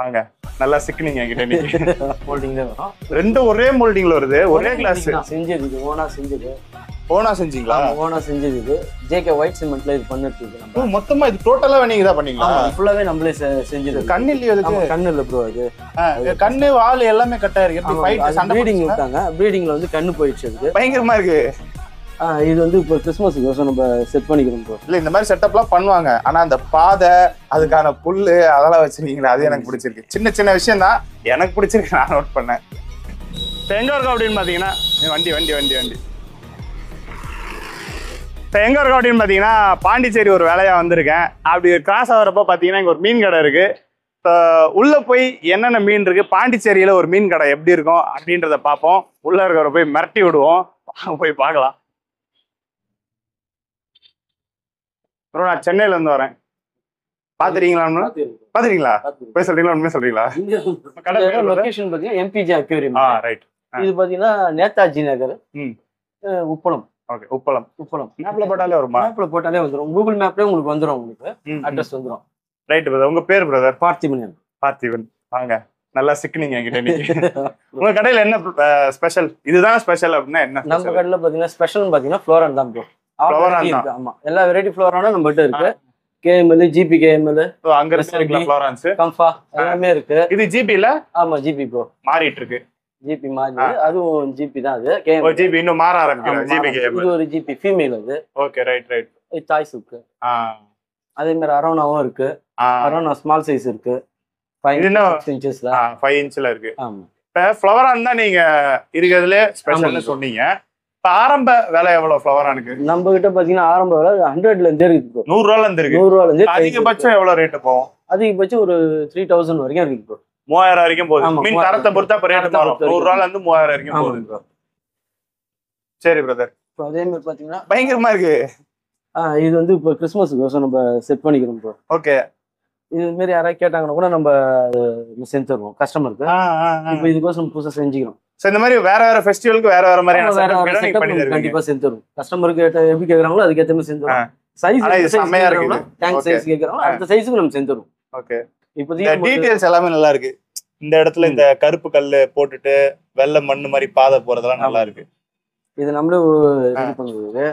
வாங்க நல்லா சிக்கனிங்க என்கிட்ட இன்னைக்கு. மோல்டிங்ல வரும். ரெண்டும் ஒரே மோல்டிங்ல வருது, ஒரே கிளாஸ். செஞ்சது இது ஓனா செஞ்சது. ஓனா செஞ்சீங்களா? ஓனா செஞ்சது இது. ஜேகே ஒயிட் சிமெண்ட்ல இது பண்ணிட்டு இருக்கு நம்ம. மொத்தமா இது டோட்டலா நீங்க தான் பண்ணீங்களா? ஃபுல்லாவே நம்மளே செஞ்சது. கண்ணு இல்லையா அதுக்கு? கண்ணு இல்ல ப்ரோ அது. கண்ணு வால் எல்லாமே கட்டா இருக்கு. எப்படி ஃபைட் சண்டை ப்ரீடிங் விட்டாங்க. ப்ரீடிங்ல வந்து கண்ணு போயிடுச்சு அதுக்கு. பயங்கரமா இருக்கு. இது வந்து இப்போ கிறிஸ்மஸ்க்கு நம்ம செட் பண்ணிக்கிறோம் ப்ரோ. இல்ல இந்த மாதிரி செட்டப்லாம் பண்ணுவாங்க. ஆனா அந்த பாதை அதுக்கான புல்லு அதெல்லாம் வச்சிருக்கீங்களா, அது எனக்கு பிடிச்சிருக்கு. சின்ன சின்ன விஷயம் தான் எனக்கு பிடிச்சிருக்கு, நான் நோட் பண்ணேன். இப்போ எங்க இருக்கோம் அப்படின்னு பாத்தீங்கன்னா வண்டி வண்டி வண்டி வண்டி இப்போ எங்க இருக்கோம் அப்படின்னு பாத்தீங்கன்னா பாண்டிச்சேரி ஒரு வேலையா வந்திருக்கேன். அப்படி கிராஸ் ஆகிறப்ப பாத்தீங்கன்னா இங்க ஒரு மீன் கடை இருக்கு. இப்போ உள்ள போய் என்னென்ன மீன் இருக்கு, பாண்டிச்சேரியில ஒரு மீன் கடை எப்படி இருக்கும் அப்படின்றத பார்ப்போம். உள்ள இருக்கிறவரை போய் மிரட்டி விடுவோம், போய் பார்க்கலாம். ப்ரோ நான் சென்னையில இருந்து வரேன். பாத்துறீங்களா? பாத்துறீங்களா? போய் சொல்றீங்களா? உண்மையா சொல்றீங்களா? லொகேஷன் பாத்தீங்கன்னா எம்பிஜே அக்வேரியம். ரைட். இது பாத்தீங்கன்னா நேதாஜி நகர், உப்பளம். ஓகே, உப்பளம். உப்பளம் மேப்ல போட்டாலே வருமா? மேப்ல போட்டாலே வந்துரும். கூகுள் மேப்லயே உங்களுக்கு வந்துரும். உங்களுக்கு அட்ரஸ் வந்துரும். Right brother. உங்க பேர் பிரதர்? பார்த்திபன். பார்த்திபன். வாங்க நல்லா சிக்கனிங்க என்கிட்ட இன்னைக்கு. உங்க கடையில என்ன ஸ்பெஷல்? இதுதான் ஸ்பெஷல் அப்படின்னா என்ன? நம்ம கடையில பாத்தீங்கன்னா ஸ்பெஷல் பாத்தீங்கன்னா ஃப்ளோரான் தான் ப்ரோ. ஆமா, எல்லா வெரைட்டி ஃப்ளோரானும் நம்ம கிட்ட இருக்கு. கேஎம்எல், ஜிபி கேஎம்எல், அங்க இருக்குல ஃப்ளோரான்ஸ், கம்ஃபா எல்லாமே இருக்கு. இது ஜிபில? ஆமா ஜிபி ப்ரோ. மாறிட்டு இருக்கு. ஜிபி மாறி, அதுவும் ஜிபி தான். அது கேஎம்எல் ஜிபி இன்னும் மாற ஆரம்பிக்குது. ஜிபி கேஎம்எல் இது ஒரு ஜிபி ஃபீமேல். அது ஓகே. Right right. இது டாய்ஸ் இருக்கு. அதே மாதிரி அரோனாவும் இருக்கு. அரோனா ஸ்மால் சைஸ் இருக்கு. 5 இன்ச்சஸ்ல 5 இன்ச்ல இருக்கு. ஆமா. இப்ப ஃப்ளவரான் தான் நீங்க இருக்கிறதுல ஸ்பெஷல்னு சொன்னீங்க. இப்ப ஆரம்ப விலை எவ்வளவு ஃப்ளவரானுக்கு? நம்ம கிட்ட பாத்தீங்கன்னா ஆரம்ப விலை 100ல இருந்தே இருக்கு. 100 ரூபாயில இருந்து இருக்கு. 100 ரூபாயில இருந்து. அதிகபட்சம் எவ்வளவு ரேட் போகும்? அதிகபட்சம் ஒரு 3000 வரைக்கும் இருக்கு ப்ரோ. 3000 வரைக்கும் போகுது. மீன் தரத்தை பொறுத்தா ரேட் மாறும். 100 ரூபாயில இருந்து 3000 வரைக்கும் போகுது. சரி பிரதர். அதே மாதிரி பாத்தீங்கன்னா பயங்கரமா இருக்கு. இது வந்து இப்போ கிறிஸ்மஸ்க்கு நம்ம செட் பண்ணிக்கிறோம் ப்ரோ. ஓகே. இது மாதிரி யாராவது கேட்டாங்கன்னா கூட நம்ம செஞ்சு தருவோம் கஸ்டமருக்கு. இப்போ இதுக்கோசம் புதுசாக செஞ்சுக்கிறோம். சோ இந்த மாதிரி வேற வேற ஃபெஸ்டிவலுக்கு வேற வேற மாதிரியான செட்டப் கண்டிப்பா செஞ்சு தருவோம். கஸ்டமருக்கு எப்படி கேக்குறாங்களோ அதுக்கு ஏத்த மாதிரி செஞ்சு தருவோம். சைஸ் செம்மையா இருக்கு. டேங்க் சைஸ் கேக்குறாங்களோ அந்த சைஸ்க்கு நம்ம செஞ்சு தருவோம். ஓகே. இப்போ இந்த டீடைல்ஸ் எல்லாமே நல்லா இருக்கு. இந்த இடத்துல இந்த கருப்பு கல்லு போட்டுட்டு வெள்ளை மண்ணு மாதிரி பாதை போறதெல்லாம் நல்லா இருக்கு. இது நம்மளே ரெடி பண்ணுறது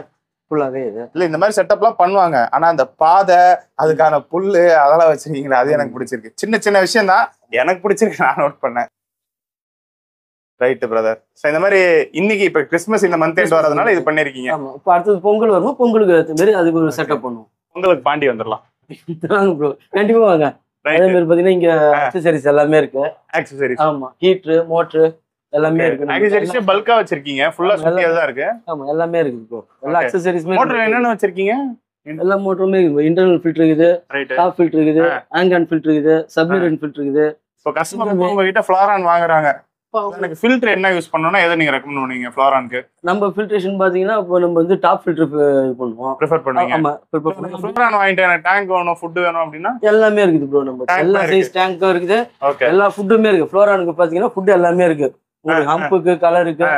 ஃபுல்லாவே. இது இல்ல இந்த மாதிரி செட்டப்லாம் பண்ணுவாங்க. ஆனா அந்த பாதை அதுக்கான புல்லு அதெல்லாம் வச்சிருக்கீங்களா, அது எனக்கு பிடிச்சிருக்கு. சின்ன சின்ன விஷயம் தான் எனக்கு பிடிச்சிருக்கு, நான் நோட் பண்ணேன். Right brother. ஸோ இந்த மாதிரி இன்னைக்கு இப்போ கிறிஸ்மஸ் இந்த மந்த் எண்ட் வரதுனால இது பண்ணிருக்கீங்க. ஆமா. இப்போ அடுத்தது பொங்கல் வரும். பொங்கலுக்கு ஏற்ற மாதிரி அதுக்கு ஒரு செட்டப் பண்ணுவோம். பொங்கலுக்கு பாண்டி வந்துடலாம். வாங்க ப்ரோ, கண்டிப்பா வாங்க. அதே மாதிரி பாத்தீங்கன்னா இங்க அக்சசரிஸ் எல்லாமே இருக்கு. அக்சசரிஸ் ஆமா, ஹீட்டர், மோட்டர் எல்லாமே இருக்கு. அக்சசரிஸ் பல்கா வச்சிருக்கீங்க. ஃபுல்லா சுத்தியா தான் இருக்கு. ஆமா, எல்லாமே இருக்கு ப்ரோ. எல்லா அக்சசரிஸ்மே. மோட்டர் என்னென்ன வச்சிருக்கீங்க? எல்லா மோட்டருமே இருக்கு. இன்டர்னல் ஃபில்டர் இருக்குது, டாப் ஃபில்டர் இருக்குது, ஆங்கன் ஃபில்டர் இருக்குது, சப்மரீன் ஃபில்டர் இருக்குது. இப்போ கஸ்டமர் உங்ககிட்ட ஃப்ளோரான் வாங்குறாங்க, எனக்கு ஃபில்டர் என்ன யூஸ் பண்ணனும்னா எதை நீங்க ரெக்கமெண்ட் பண்ணுவீங்க ஃப்ளோரானுக்கு? நம்ம ஃபில்ட்ரேஷன் பாத்தீங்கன்னா இப்போ நம்ம வந்து டாப் ஃபில்டர் பண்ணுவோம், பிரெஃபர் பண்ணுவீங்க. ஆமா, பிரெஃபர் பண்ணுவோம். ஃப்ளோரான் வாங்கிட்டு எனக்கு டேங்க் வேணும், ஃபுட் வேணும் அப்படினா எல்லாமே இருக்குது ப்ரோ. நம்ம எல்லா சைஸ் டேங்க்கும் இருக்குது. எல்லா ஃபுட்டுமே இருக்கு. ஃப்ளோரானுக்கு பாத்தீங்கன்னா ஃபுட் எல்லாமே இருக்கு. உங்களுக்கு ஹம்புக்கு, கலருக்கு,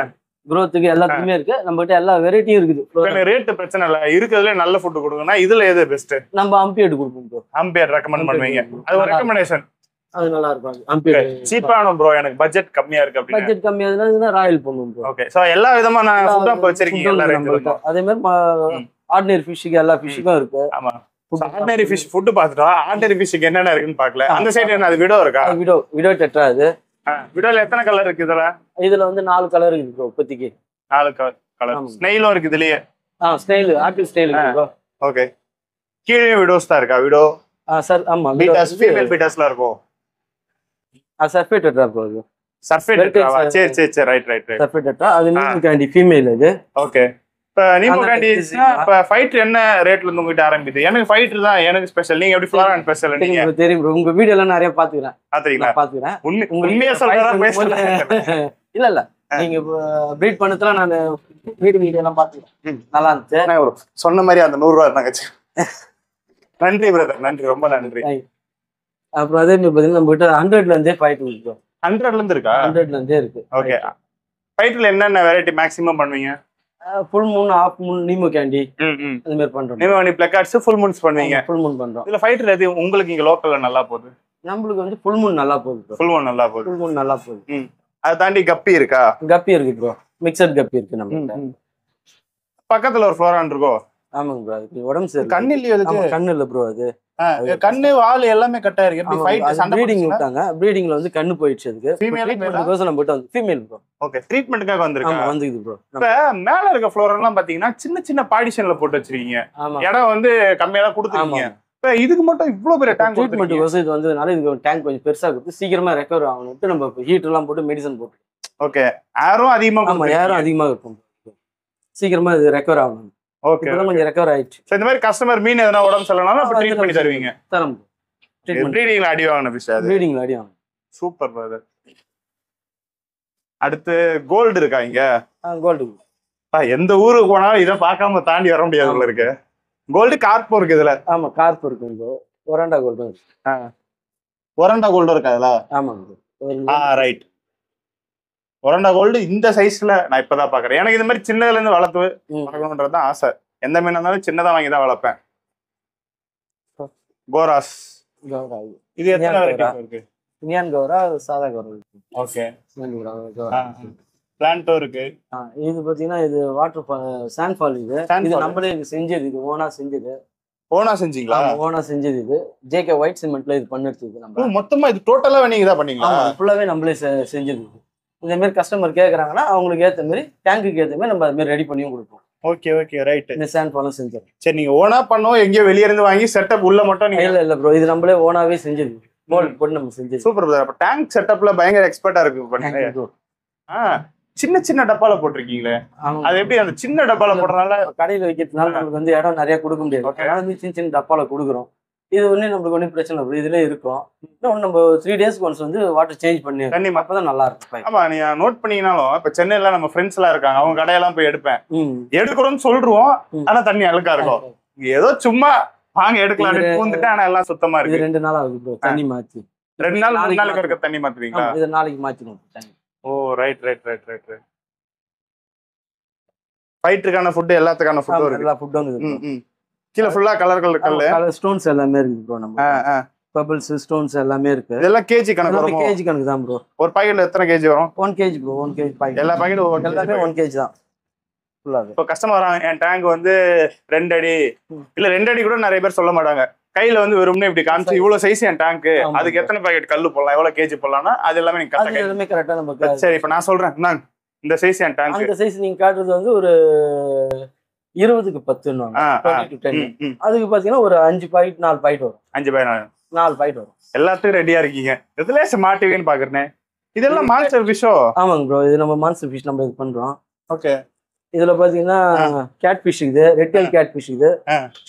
growthக்கு எல்லாத்துக்குமே இருக்கு. நம்ம கிட்ட எல்லா வெரைட்டியும் இருக்குது. எனக்கு ரேட் பிரச்சனை இல்ல, இருக்குதுல நல்ல ஃபுட் கொடுக்கணும்னா இதுல எது பெஸ்ட்? நம்ம அம்பியர்ட் கொடுப்போம் ப்ரோ. அம்பியர்ட் ரெக்கமெண்ட் பண்ணுவீங்க. அது ஒரு ரெக்கமெண்டேஷன். அது நல்லா இருக்கும். அம்பியர்ட் சீப்பா வேணும் ப்ரோ, எனக்கு பட்ஜெட் கம்மியா இருக்கு அப்படினா. பட்ஜெட் கம்மியா இருந்தா ராயல் பண்ணுவோம் ப்ரோ. ஓகே. சோ எல்லா விதமான ஃபுட்டா வச்சிருக்கீங்க எல்லா ரேஞ்சிலும். அதே மாதிரி ஆர்டினரி ஃபிஷ்க்கு எல்லா ஃபிஷ்க்கும் இருக்கு. ஆமா. ஆர்டினரி ஃபிஷ் ஃபுட் பாத்துட்டா ஆர்டினரி ஃபிஷ்க்கு என்னென்ன இருக்குன்னு பார்க்கல. அந்த சைடு என்ன அது விடோ இருக்கா? Widow tetra. அது விடோல எத்தனை கலர் இருக்கு இதுல? இதுல வந்து 4 கலர் இருக்கு ப்ரோ இப்போதைக்கு. 4 கலர். ஸ்னெயிலும் இருக்கு இதுலயே. ஸ்னெயில், ஆப்பிள் ஸ்னெயில் இருக்கு ப்ரோ. ஓகே. கீழே விடோஸ் தான் இருக்கா? விடோ சார் ஆமா, பீட்டாஸ், ஃபீமேல் பீட்டாஸ்ல இருக்கும். சர்ஃபேட் டெட்ரா ப்ரோ. அது சர்ஃபேட் டெட்ரா. சரி சரி சரி, ரைட் ரைட் ரைட். சர்ஃபேட் டெட்ரா அது நீமோ கேண்டி ஃபீமேல். அது ஓகே. இப்ப நீமோ கேண்டிஸ்னா இப்ப ஃபைட்டர் என்ன ரேட்ல இருந்து உங்ககிட்ட ஆரம்பிக்குது? எனக்கு ஃபைட்டர் தான் எனக்கு ஸ்பெஷல். நீங்க எப்படி ஃப்ளோரான் ஸ்பெஷல்? நீங்க தெரியும் ப்ரோ, உங்க வீடியோ எல்லாம் நிறைய பாத்துக்கிறேன். பாத்துக்கிறேன். உண்மையா சொல்றதா பேசல. இல்ல இல்ல, நீங்க பிரீட் பண்ணதுல நான் வீடியோ எல்லாம் பாத்துக்கிறேன். நல்லா இருந்துச்சு. நான் சொன்ன மாதிரி அந்த 100 ரூபாய் இருந்தாங்க. நன்றி பிரதர், நன்றி, ரொம்ப நன்றி. அப்புறம் அதே மாதிரி பாத்தீங்கன்னா நம்ம கிட்ட 100ல இருந்தே ஃபைட்டர் இருக்கு. 100ல இருந்து இருக்கா? 100ல இருந்தே இருக்கு. ஓகே. ஃபைட்டர்ல என்னென்ன வெரைட்டி மேக்ஸிமம் பண்ணுவீங்க? Full moon, half moon, Nemo candy அந்த மாதிரி பண்றோம். Nemo candy placards, full moons பண்ணுவீங்க. ஃபுல் மூன் பண்றோம். இதுல ஃபைட்டர் எது உங்களுக்கு இங்க லோக்கல்ல நல்லா போகுது? நம்மளுக்கு வந்து ஃபுல் மூன் நல்லா போகுது ப்ரோ. ஃபுல் மூன் நல்லா போகுது. ஃபுல் மூன் நல்லா போகுது. அதை தாண்டி கப்பி இருக்கா? கப்பி இருக்கு ப்ரோ, மிக்சட் கப்பி இருக்கு நம்ம. பக்கத்துல ஒரு ஃப்ளோரான் இருக்கோ? ஆமாங்க ப்ரோ, அதுக்கு உடம்பு சரி. கண்ணு இல்லையோ? அதுக்கு கண்ணு இல்ல ப்ரோ. அது கண்ணு வால் எல்லாமே கட்டா இருக்கு. எப்படி ஃபைட் சண்டை ப்ரீடிங் விட்டாங்க, ப்ரீடிங்ல வந்து கண்ணு போயிடுச்சு. அதுக்கு ஃபீமேல் நம்ம போட்டு வந்து ஃபீமேல் ப்ரோ. ஓகே, ட்ரீட்மென்ட்காக வந்திருக்கு. ஆமா வந்துக்குது ப்ரோ. இப்ப மேல இருக்க ஃப்ளோரெல்லாம் பாத்தீங்கன்னா சின்ன சின்ன பார்ட்டிஷன்ல போட்டு வச்சிருக்கீங்க. ஆமா, இடம் வந்து கம்மியா தான் கொடுத்துருக்கீங்க. இப்ப இதுக்கு மட்டும் இவ்வளவு பெரிய டேங்க் ட்ரீட்மெண்ட் கோர்ஸ் இது வந்ததுனால இதுக்கு டேங்க் கொஞ்சம் பெருசா கொடுத்து சீக்கிரமா ரெக்கவர் ஆகணும்ட்டு நம்ம ஹீட் எல்லாம் போட்டு மெடிசன் போட்டு. ஓகே, ஏரும் அதிகமா. ஆமா, ஏரும் அதிகமா இருக்கும், சீக்கிரமா இது ரெக்கவர் ஆகணும். ஓகே, கொஞ்சம் ரெக்கவர் ஆயிடுச்சு. சோ இந்த மாதிரி கஸ்டமர் மீன் எதனா உடம்பு சொல்லனாலும் அப்ப ட்ரீட் பண்ணி தருவீங்க. தரம் ட்ரீட்மெண்ட் ப்ரீடிங்ல அடி வாங்கன ஃபிஷ் அது. ப்ரீடிங்ல அடி வாங்கன. Super brother. அடுத்து கோல்டு இருக்கா இங்க? கோல்டு. எந்த ஊருக்கு போனாலும் இதை பார்க்காம தாண்டி வர முடியாது இருக்கு. கோல்டு கார்போ இருக்கு இதுல. ஆமா, கார்போ இருக்கு. இங்க ஒரண்டா கோல்டு. ஒரண்டா கோல்டு இருக்கு அதுல. ஆமாங்க. ரைட். ஒரண்டா கோல்டு இந்த சைஸ்ல நான் இப்பதான் பாக்குறேன். எனக்கு இந்த மாதிரி சின்னதுல இருந்து வளர்க்கணும்ன்றதுதான் ஆசை. எந்த மீன் இருந்தாலும் சின்னதா வாங்கி தான் வளர்ப்பேன். கோராஸ். இது எத்தனை வெரைட்டி இருக்கு? இந்தியன் கோரா, சாதா கோரா இருக்கு. ஓகே, பிளான்டோ இருக்கு. இது பாத்தீங்கன்னா இது வாட்டர் சாண்ட் ஃபால். இது நம்மளே செஞ்சது, இது ஓனா செஞ்சது. ஓனா செஞ்சீங்களா? ஓனா செஞ்சது. இது ஜேகே ஒயிட் சிமெண்ட்ல இது பண்ணிருச்சு. நம்ம மொத்தமா இது டோட்டலா நீங்க தான் பண்ணீங்களா? ஃபுல்லாவே நம்மளே செஞ்சது. இந்த மாதிரி கஸ்டமர் கேக்குறாங்கன்னா அவங்களுக்கு ஏத்த மாதிரி டேங்குக்கு ஏத்த மாதிரி நம்ம அது மாதிரி ரெடி பண்ணியும் கொடுப்போம். Okay okay, right. இந்த சாண்ட் ஃபாலும் செஞ்சோம். சரி, நீங்க ஓனா பண்ணோம் எங்கேயோ வெளிய இருந்து வாங்கி செட்டப் உள்ள மட்டும் நீங்க? இல்ல ப்ரோ, இது நம்மளே ஓனாவே செஞ்சது. மோல்ட் போட்டு நம்ம செஞ்சது. Super brother. அப்ப டேங்க் செட்டப்ல பயங்கர எக்ஸ்பர்ட்டா இருக்கு. சின்ன சின்ன டப்பால போட்டிருக்கீங்களே, அது எப்படி அந்த சின்ன டப்பால போடுறதுனால? கடையில வைக்கிறதுனால நமக்கு வந்து இடம் நிறைய கொடுக்க முடியாது. அதனால சின்ன சின்ன டப்பால கொடுக்குறோம். இது ஒண்ணு நம்மளுக்கு ஒன்றும் பிரச்சனை இல்லை, இதுல இருக்கும். இன்னும் நம்ம 3 days ஒன்ஸ் வந்து வாட்டர் சேஞ்ச் பண்ணி தண்ணி அப்பதான் நல்லா இருக்கும். ஆமா, நீங்க நோட் பண்ணீங்கனாலும் இப்ப சென்னையில நம்ம ஃப்ரெண்ட்ஸ் எல்லாம் இருக்காங்க, அவங்க கடையெல்லாம் போய் எடுப்பேன். எடுக்கிறோம்னு சொல்றோம், ஆனா தண்ணி அழுக்கா இருக்கும். ஏதோ சும்மா வாங்க எடுக்கலாம் பூந்துட்டு, ஆனா எல்லாம் சுத்தமா இருக்கு. 2 நாள் ஆகுது தண்ணி மாத்தி. 2 நாள் 3 நாளுக்கு இருக்க தண்ணி மாத்துவீங்களா? இது நாளைக்கு மாத்திடுவோம் தண்ணி. Oh, right right right right. ஃபைட்டருக்கான ஃபுட், எல்லாத்துக்கான ஃபுட்டும் இருக்கு. எல்லா ஃபுட்டும் இருக்கு. கீழ ஃபுல்லா கலர் ஸ்டோன்ஸ் எல்லாமே இருக்கு ப்ரோ. நம்ம பபிள்ஸ் ஸ்டோன்ஸ் எல்லாமே இருக்கு. இதெல்லாம் கேஜி கணக்கு வரும்? கேஜி கணக்கு தான் ப்ரோ. ஒரு பாக்கெட்ல எத்தனை கேஜி வரும்? 1 kg ப்ரோ. 1 kg packet. எல்லா பாக்கெட்டும் எல்லாமே 1 kg தான் ஃபுல்லாவே. இப்போ கஸ்டமர் வராங்க, என் டேங்க் வந்து 2 அடி இல்ல 2 அடி கூட நிறைய பேர் சொல்ல மாட்டாங்க. கையில வந்து வெறும்னே இப்படி காமிச்சு இவ்வளவு சைஸ் என் டேங்க், அதுக்கு எத்தனை பாக்கெட் கல்லு போடலாம், எவ்வளவு கேஜி போடலாம்னா அது எல்லாமே நீங்க கரெக்டா நம்ம. சரி, இப்ப நான் சொல்றேன், இந்த சைஸ் என் டேங்க். அந்த சைஸ் நீங்க காட்டுறது வந்து ஒரு 20க்கு 10. அதுக்கு பாத்தீங்கன்னா ஒரு 5 பாக்கெட் 4 பாக்கெட் வரும். 5 பாக்கெட் 4 பாக்கெட் வரும். எல்லாத்துக்கும் ரெடியா இருக்கீங்க. இதுல மாட்டுவீங்கன்னு பாக்குறேன். இதெல்லாம் மான்ஸ்டர் ஃபிஷோ? ஆமாங்க ப்ரோ, இது நம்ம மான்ஸ்டர் ஃபிஷ் நம்ம இது பண்றோம். ஓகே. இதுல பாத்தீங்கன்னா கேட் ஃபிஷ் இருக்குது, ரெட் டெயில் கேட் ஃபிஷ் இது,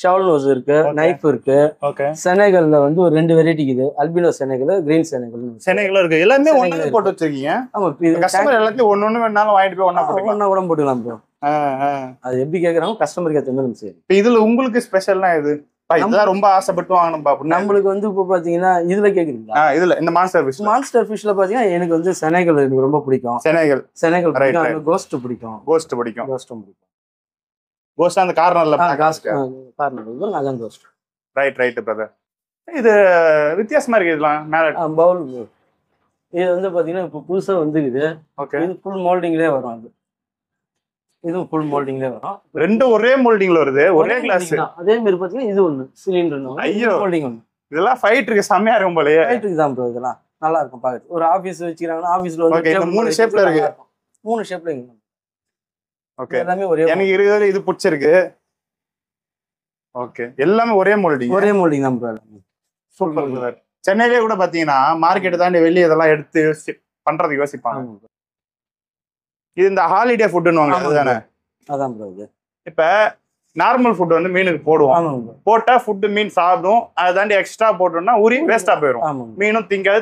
ஷவல் நோஸ் இருக்கு, நைஃப் இருக்கு. ஓகே. செனகல்ல வந்து ஒரு 2 வெரைட்டி இருக்குது, albino Senegal, green Senegal. Senegal இருக்கு. எல்லாமே ஒண்ணா போட்டு வச்சிருக்கீங்க. ஆமா, கஸ்டமர் எல்லாத்தையும் ஒண்ணு வேணாலும் வாங்கிட்டு போய் ஒண்ணா கூட போட்டுக்கலாம் ப்ரோ. அது எப்படி கேக்குறாங்க கஸ்டமருக்கு ஏத்த மாதிரி சரி. இப்போ இதுல உங்களுக்கு ஸ்பெஷல்னா இது இதெல்லாம் ரொம்ப ஆசைப்பட்டு வாங்கணும் பாப்போம். நம்மளுக்கு வந்து இப்போ பாத்தீங்கன்னா இதுல கேக்குறீங்களா? இதுல இந்த மான்ஸ்டர் ஃபிஷ்ல பாத்தீங்கன்னா எனக்கு வந்து செனகல் எனக்கு ரொம்ப பிடிக்கும். செனகல் பிடிக்கும். கோஸ்ட் பிடிக்கும். கோஸ்ட் அந்த கார்னர்ல கார்னர் அதான் கோஸ்ட். Right brother. இது வித்தியாசமா இருக்கு. இதெல்லாம் மேல பவுல். இது வந்து பாத்தீங்கன்னா இப்போ புதுசா வந்துக்குது. ஓகே. இது ஃபுல் மோல்டிங்லயே வரும். அது இதுவும் ஃபுல் மோல்டிங்ல வரும். ரெண்டும் ஒரே மோல்டிங்ல வருது, ஒரே கிளாஸ். அதே மாதிரி பாத்தீங்கன்னா இது ஒண்ணு சிலிண்டர். ஐயோ, மோல்டிங் ஒண்ணு. இதெல்லாம் ஃபைட்டருக்கு செமையா இருக்கும் போலயே. ஃபைட்டருக்கு தான் ப்ரோ. இதெல்லாம் நல்லா இருக்கும் பாக்குறது. ஒரு ஆபீஸ் வச்சிருக்காங்கன்னா ஆபீஸ்ல வந்து ஓகே, 3 ஷேப்ல இருக்கு. 3 ஷேப்ல இருக்கு. ஓகே. எல்லாமே ஒரே. எனக்கு இருக்கிறது இது பிடிச்சிருக்கு. ஓகே, எல்லாமே ஒரே மோல்டிங். ஒரே மோல்டிங் தான் ப்ரோ. Super brother. சென்னையிலே கூட பாத்தீங்கன்னா மார்க்கெட் தாண்டி வெளியே இதெல்லாம் எடுத்து பண்றதுக்கு யோசிப்பாங்க. இது இந்த ஹாலிடே ஃபுட்னுவாங்க, அதுதானே? அதான் ப்ரோ. இது இப்ப நார்மல் ஃபுட் வந்து மீனுக்கு போடுவோம். போட்டா ஃபுட் மீன் சாப்பிடும். அதை தாண்டி எக்ஸ்ட்ரா போட்டோம்னா ஊறி வேஸ்டா போயிடும். மீனும் திங்காது,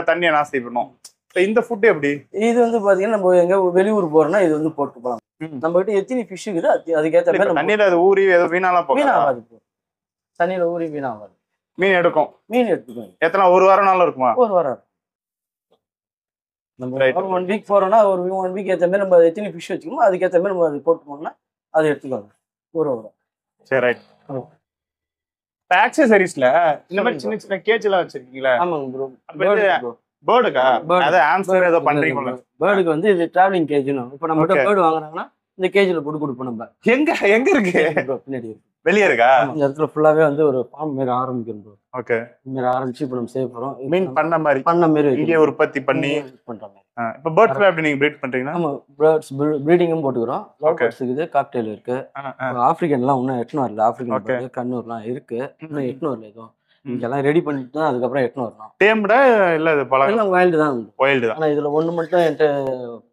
தண்ணியை நாஸ்தி பண்ணும். இந்த ஃபுட் எப்படி? இது வந்து பாத்தீங்கன்னா நம்ம எங்க வெளியூர் போறோம்னா இது வந்து போட்டு போலாம். நம்ம கிட்ட எத்தனை ஃபிஷ் இருக்குது அதுக்கேற்ற மாதிரி தண்ணியில அது ஊறி ஏதோ வீணாலாம் வீணாகாது. தண்ணியில ஊறி வீணாகாது. மீன் எடுத்துக்கும். எத்தனை, 1 வாரம் நாளும் இருக்குமா? 1 வாரம். நம்ம 1 வீக் போறோம்னா ஒரு 1 வீக் ஏற்ற மாதிரி நம்ம எத்தனை ஃபிஷ் வச்சுக்கணும் அதுக்கேற்ற மாதிரி நம்ம அது போட்டு போனோம்னா அது எடுத்துக்கலாம். 1 வாரம். சரி, ரைட். ஆக்சசரிஸ்ல இந்த மாதிரி சின்ன சின்ன கேஜ் எல்லாம் வச்சிருக்கீங்களா? ஆமாங்க ப்ரோ. பேர்டுக்கா? அத ஆம்ஸ்டர் ஏதோ பண்றீங்களா? பேர்டுக்கு வந்து இது டிராவலிங் கேஜ்னு. இப்போ நம்ம கிட்ட பேர்டு வாங்குறாங்கன்னா இந்த கேஜ்ல போட்டு கொடுப்போம் நம்ம. எங்க இருக்கு? பின்னாடி வெளியே இருக்கா? இந்த இடத்துல ஃபுல்லாவே வந்து ஒரு ஃபார்ம் மாதிரி ஆரம்பிக்கும் ப்ரோ. ஓகே. இந்த மாதிரி ஆரம்பிச்சு இப்போ நம்ம சேவ் பண்றோம். மீன் பண்ண மாதிரி இங்கே உற்பத்தி பண்ணி பண்ற மாதிரி. இப்போ பேர்ட்ஸ்ல எப்படி நீங்க ப்ரீட் பண்றீங்களா? ஆமா, பேர்ட்ஸ் ப்ரீடிங்கும் போட்டுக்கிறோம். லவ் பேர்ட்ஸ் இருக்குது, காக்டெயில் இருக்கு. ஆப்பிரிக்கன்லாம் இன்னும் எட்டுன்னு வரல. ஆப்பிரிக்கன் பேர்டு கண்ணூர்லாம் இருக்கு. இன்னும் எட்டுன்னு வரல. எதுவும் இங்கெல்லாம் ரெடி பண்ணிட்டு தான் அதுக்கப்புறம் எட்டுன்னு வரணும். டேம்டா இல்ல இது பழம்? எல்லாம் வைல்டு தான். வைல்டு தான். ஆனா இதுல ஒண்ணு மட்டும் என்கிட்ட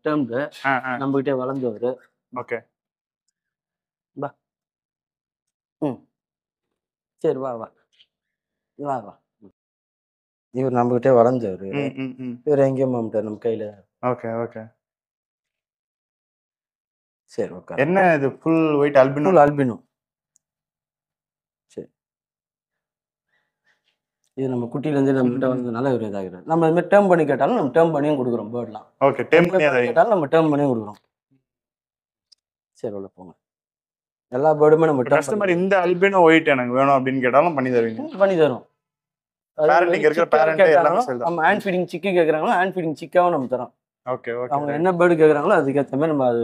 டேர்ம்டு நம்ம கிட்டே வளர்ந்தவர். ஓகே. பா. சரி வா வா வா வா. இவர் நம்ம கிட்டே வளர்ந்தவர். இவர் எங்கேயோ மாட்டார் நம்ம கையில. Okay okay. சரி ஓகே. என்ன இது full white albino? Full albino. சரி. இது நம்ம குட்டில இருந்து நம்ம கிட்ட வந்து நல்ல ஒரு இதாகிறது. நம்ம இது மாதிரி டேர்ம் பண்ணி கேட்டாலும் நம்ம டேர்ம் பண்ணியும் கொடுக்குறோம் பேர்ட்லாம். ஓகே. டேர்ம் பண்ணி கேட்டாலும் நம்ம டேர்ம் பண்ணியும் கொடுக்குறோம். சரி உள்ள போங்க. எல்லா பேர்டுமே நம்ம கஸ்டமர் இந்த அல்பினோ ஒயிட் எனக்கு வேணும் அப்படின்னு கேட்டாலும் பண்ணி தருவீங்க? பண்ணி தரோம். பேரண்டிங் இருக்கிற பேரண்ட் எல்லாமே சொல்றோம். நம்ம ஹேண்ட் ஃபீடிங் சிக்கி கேக்குறாங்களோ ஹேண்ட் ஃபீடிங் சிக்காவும் நம்ம தரோம். Okay okay. அவங்க என்ன பேர்டு கேக்குறாங்களோ அதுக்கு ஏத்த மாதிரி நம்ம அது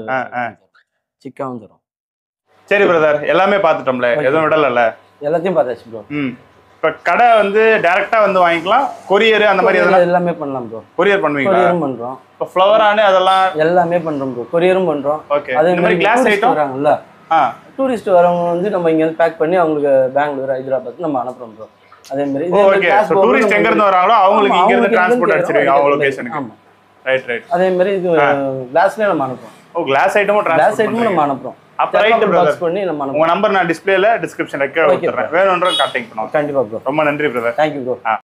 சிக்காவும் தரோம். சரி பிரதர், எல்லாமே பார்த்துட்டோம்ல, எதுவும் விடலல? எல்லாத்தையும் பார்த்தாச்சு ப்ரோ. இப்ப கடை வந்து டைரக்டா வந்து வாங்கிக்கலாம், கொரியர் அந்த மாதிரி எல்லாமே பண்ணலாம் ப்ரோ. கொரியர் பண்ணுவீங்களா? கொரியரும் பண்றோம். இப்ப ஃப்ளவர் ஆனே அதெல்லாம் எல்லாமே பண்றோம் ப்ரோ. கொரியரும் பண்றோம். ஓகே. அதே மாதிரி கிளாஸ் ஐட்டம் வராங்கல்ல, டூரிஸ்ட் வரவங்க வந்து நம்ம இங்க பேக் பண்ணி அவங்களுக்கு பெங்களூர் ஹைதராபாத் நம்ம அனுப்புறோம் ப்ரோ. அதே மாதிரி ஓகே. சோ டூரிஸ்ட் எங்க இருந்து வராங்களோ அவங்களுக்கு இங்க இருந்து டிரான்ஸ்போர்ட் அடிச்சிருவீங்க அவங்க லொகேஷனுக்கு? ஆமா ரைட் ரைட். அதே மாதிரி இது கிளாஸ்லயே நம்ம அனுப்புறோம். ஓ கிளாஸ் ஐட்டமும் டிரான்ஸ்போர்ட் நம்ம அனுப்புறோம். அப்ப ரைட் பிரதர், பண்ணி நம்ம அனுப்புறோம். உங்க நம்பர் நான் டிஸ்ப்ளேல டிஸ்கிரிப்ஷன்ல கீழ கொடுத்துறேன். வேணும்ன்ற கான்டாக்ட் பண்ணுங்க. கண்டிப்பா ப்ரோ. ரொம்ப நன்றி பிரதர். Thank you bro.